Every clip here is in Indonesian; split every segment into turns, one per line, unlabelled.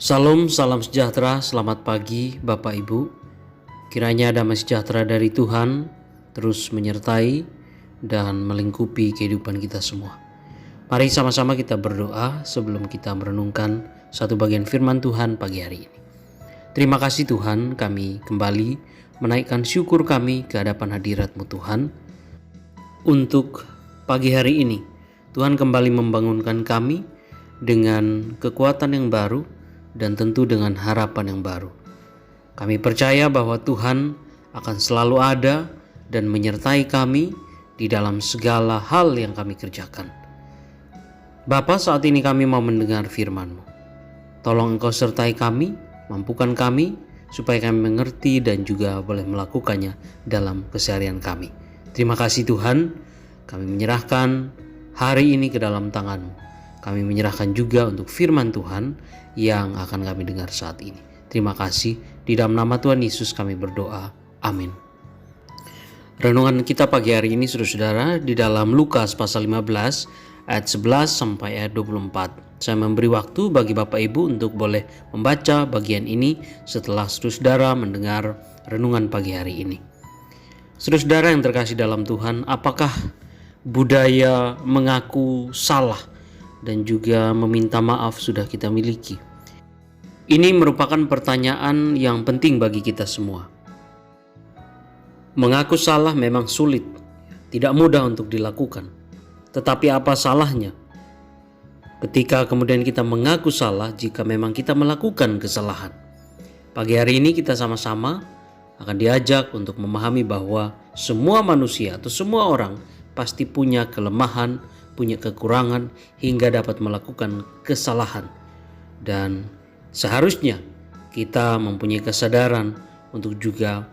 Salam, salam sejahtera, selamat pagi Bapak Ibu. Kiranya damai sejahtera dari Tuhan terus menyertai dan melingkupi kehidupan kita semua. Mari sama-sama kita berdoa sebelum kita merenungkan satu bagian firman Tuhan pagi hari ini. Terima kasih Tuhan, kami kembali menaikkan syukur kami ke hadapan hadirat-Mu Tuhan. Untuk pagi hari ini, Tuhan kembali membangunkan kami dengan kekuatan yang baru dan tentu dengan harapan yang baru. Kami percaya bahwa Tuhan akan selalu ada dan menyertai kami di dalam segala hal yang kami kerjakan. Bapa, saat ini kami mau mendengar firman-Mu. Tolong Engkau sertai kami, mampukan kami, supaya kami mengerti dan juga boleh melakukannya dalam keseharian kami. Terima kasih Tuhan, kami menyerahkan hari ini ke dalam tangan-Mu. Kami menyerahkan juga untuk firman Tuhan yang akan kami dengar saat ini. Terima kasih. Di dalam nama Tuhan Yesus kami berdoa. Amin. Renungan kita pagi hari ini saudara-saudara di dalam Lukas pasal 15 ayat 11 sampai ayat 24. Saya memberi waktu bagi Bapak Ibu untuk boleh membaca bagian ini setelah saudara-saudara mendengar renungan pagi hari ini. Saudara-saudara yang terkasih dalam Tuhan, apakah budaya mengaku salah dan juga meminta maaf sudah kita miliki? Ini merupakan pertanyaan yang penting bagi kita semua. Mengaku salah memang sulit, tidak mudah untuk dilakukan. Tetapi apa salahnya ketika kemudian kita mengaku salah jika memang kita melakukan kesalahan? Pagi hari ini kita sama-sama akan diajak untuk memahami bahwa semua manusia atau semua orang pasti punya kelemahan, punya kekurangan hingga dapat melakukan kesalahan. Dan seharusnya kita mempunyai kesadaran untuk juga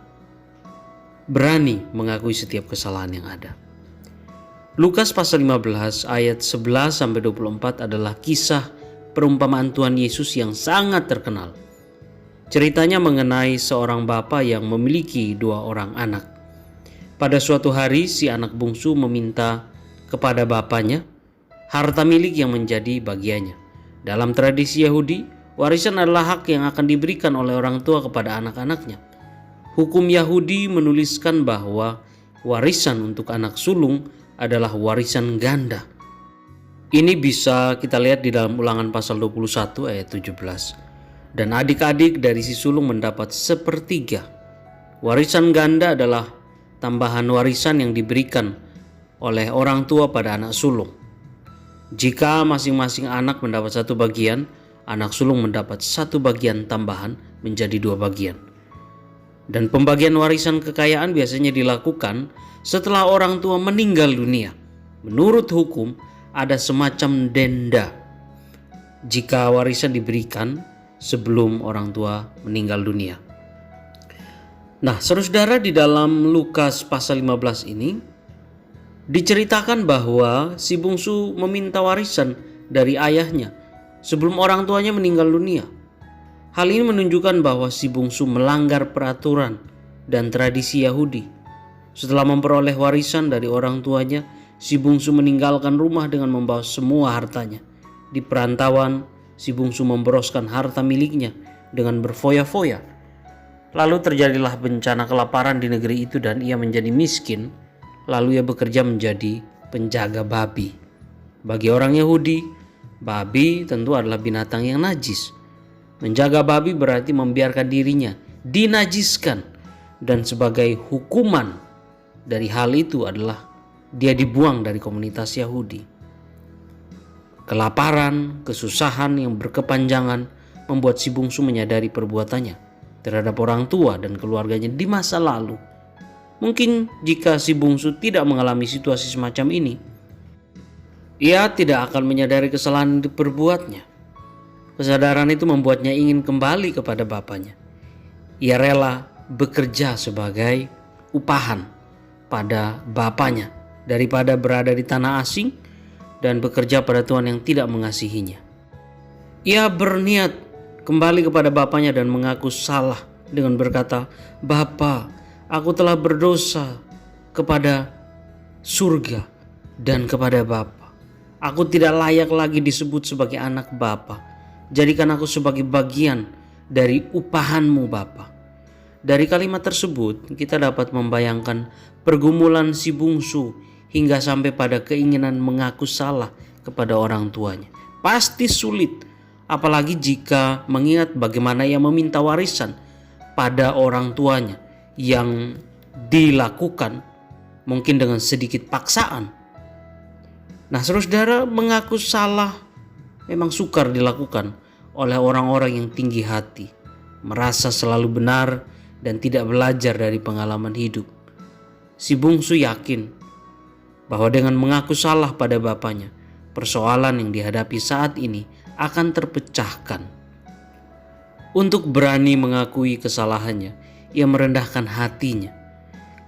berani mengakui setiap kesalahan yang ada. Lukas pasal 15 ayat 11 sampai 24 adalah kisah perumpamaan Tuhan Yesus yang sangat terkenal. Ceritanya mengenai seorang bapa yang memiliki 2 orang anak. Pada suatu hari si anak bungsu meminta kepada bapaknya harta milik yang menjadi bagiannya. Dalam tradisi Yahudi, warisan adalah hak yang akan diberikan oleh orang tua kepada anak-anaknya. Hukum Yahudi menuliskan bahwa warisan untuk anak sulung adalah warisan ganda. Ini bisa kita lihat di dalam Ulangan pasal 21 ayat 17. Dan adik-adik dari si sulung mendapat sepertiga. Warisan ganda adalah tambahan warisan yang diberikan oleh orang tua pada anak sulung. Jika masing-masing anak mendapat 1 bagian, anak sulung mendapat 1 bagian tambahan menjadi 2 bagian. Dan pembagian warisan kekayaan biasanya dilakukan setelah orang tua meninggal dunia. Menurut hukum ada semacam denda jika warisan diberikan sebelum orang tua meninggal dunia. Nah, saudara-saudara, di dalam Lukas pasal 15 ini diceritakan bahwa si bungsu meminta warisan dari ayahnya sebelum orang tuanya meninggal dunia. Hal ini menunjukkan bahwa si bungsu melanggar peraturan dan tradisi Yahudi. Setelah memperoleh warisan dari orang tuanya, si bungsu meninggalkan rumah dengan membawa semua hartanya. Di perantauan, si bungsu memboroskan harta miliknya dengan berfoya-foya. Lalu terjadilah bencana kelaparan di negeri itu dan ia menjadi miskin. Lalu ia bekerja menjadi penjaga babi. Bagi orang Yahudi, babi tentu adalah binatang yang najis. Menjaga babi berarti membiarkan dirinya dinajiskan. Dan sebagai hukuman dari hal itu adalah dia dibuang dari komunitas Yahudi. Kelaparan, kesusahan yang berkepanjangan membuat si bungsu menyadari perbuatannya terhadap orang tua dan keluarganya di masa lalu. Mungkin jika si bungsu tidak mengalami situasi semacam ini, ia tidak akan menyadari kesalahan yang diperbuatnya. Kesadaran itu membuatnya ingin kembali kepada bapaknya. Ia rela bekerja sebagai upahan pada bapaknya daripada berada di tanah asing dan bekerja pada Tuhan yang tidak mengasihinya. Ia berniat kembali kepada bapaknya dan mengaku salah dengan berkata, "Bapa, aku telah berdosa kepada surga dan kepada Bapa. Aku tidak layak lagi disebut sebagai anak Bapa. Jadikan aku sebagai bagian dari upahan-Mu Bapa. Dari kalimat tersebut kita dapat membayangkan pergumulan si bungsu hingga sampai pada keinginan mengaku salah kepada orang tuanya. Pasti sulit, apalagi jika mengingat bagaimana ia meminta warisan pada orang tuanya yang dilakukan mungkin dengan sedikit paksaan. Nah, saudara, mengaku salah memang sukar dilakukan oleh orang-orang yang tinggi hati, merasa selalu benar dan tidak belajar dari pengalaman hidup. Si bungsu yakin bahwa dengan mengaku salah pada bapaknya, persoalan yang dihadapi saat ini akan terpecahkan. Untuk berani mengakui kesalahannya, ia merendahkan hatinya.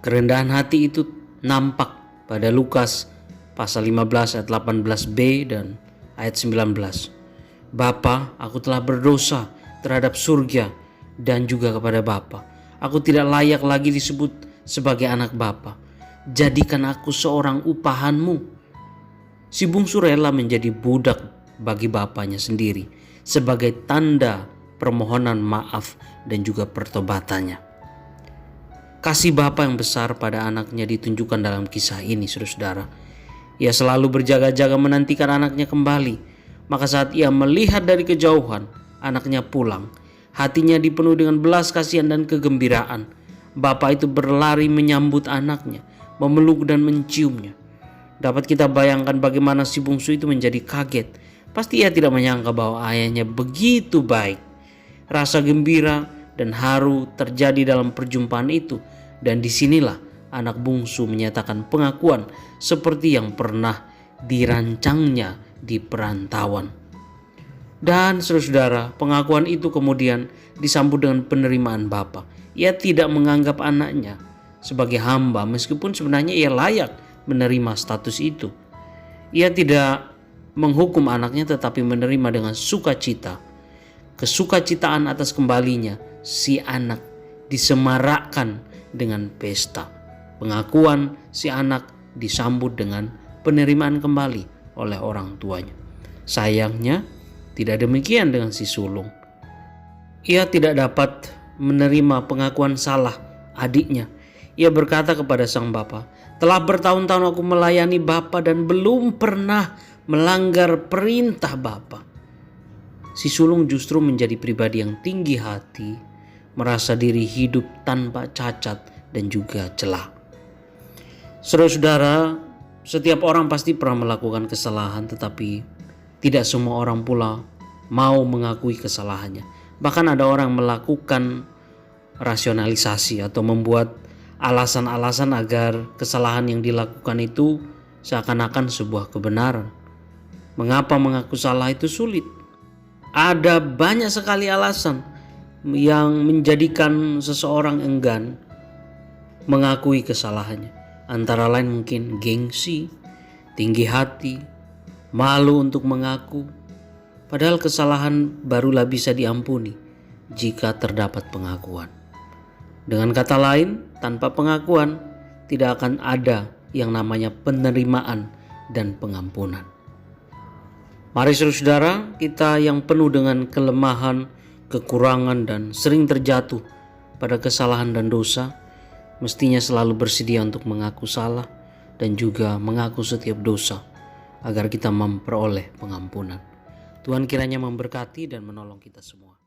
Kerendahan hati itu nampak pada Lukas pasal 15 ayat 18b dan ayat 19. Bapa, aku telah berdosa terhadap surga dan juga kepada Bapa. Aku tidak layak lagi disebut sebagai anak Bapa. Jadikan aku seorang upahan-Mu. Si bungsu rela menjadi budak bagi bapaknya sendiri sebagai tanda permohonan maaf dan juga pertobatannya. Kasih Bapa yang besar pada anaknya ditunjukkan dalam kisah ini, saudara. Ia selalu berjaga-jaga menantikan anaknya kembali. Maka saat ia melihat dari kejauhan anaknya pulang, hatinya dipenuhi dengan belas kasihan dan kegembiraan. Bapa itu berlari menyambut anaknya, memeluk dan menciumnya. Dapat kita bayangkan bagaimana si bungsu itu menjadi kaget. Pasti ia tidak menyangka bahwa ayahnya begitu baik. Rasa gembira dan haru terjadi dalam perjumpaan itu. Dan disinilah anak bungsu menyatakan pengakuan seperti yang pernah dirancangnya di perantauan. Dan saudara, pengakuan itu kemudian disambut dengan penerimaan Bapa. Ia tidak menganggap anaknya sebagai hamba meskipun sebenarnya ia layak menerima status itu. Ia tidak menghukum anaknya tetapi menerima dengan sukacita. Kesukacitaan atas kembalinya si anak disemarakkan dengan pesta. Pengakuan si anak disambut dengan penerimaan kembali oleh orang tuanya. Sayangnya tidak demikian dengan si sulung. Ia tidak dapat menerima pengakuan salah adiknya. Ia berkata kepada sang bapa, "Telah bertahun-tahun aku melayani Bapa dan belum pernah melanggar perintah Bapa." Si sulung justru menjadi pribadi yang tinggi hati, merasa diri hidup tanpa cacat dan juga celah. Saudara-saudara, setiap orang pasti pernah melakukan kesalahan, tetapi tidak semua orang pula mau mengakui kesalahannya. Bahkan ada orang melakukan rasionalisasi atau membuat alasan-alasan agar kesalahan yang dilakukan itu seakan-akan sebuah kebenaran. Mengapa mengaku salah itu sulit? Ada banyak sekali alasan yang menjadikan seseorang enggan mengakui kesalahannya. Antara lain mungkin gengsi, tinggi hati, malu untuk mengaku. Padahal kesalahan barulah bisa diampuni jika terdapat pengakuan. Dengan kata lain, tanpa pengakuan tidak akan ada yang namanya penerimaan dan pengampunan. Mari saudara, kita yang penuh dengan kelemahan, kekurangan dan sering terjatuh pada kesalahan dan dosa, mestinya selalu bersedia untuk mengaku salah dan juga mengaku setiap dosa agar kita memperoleh pengampunan. Tuhan kiranya memberkati dan menolong kita semua.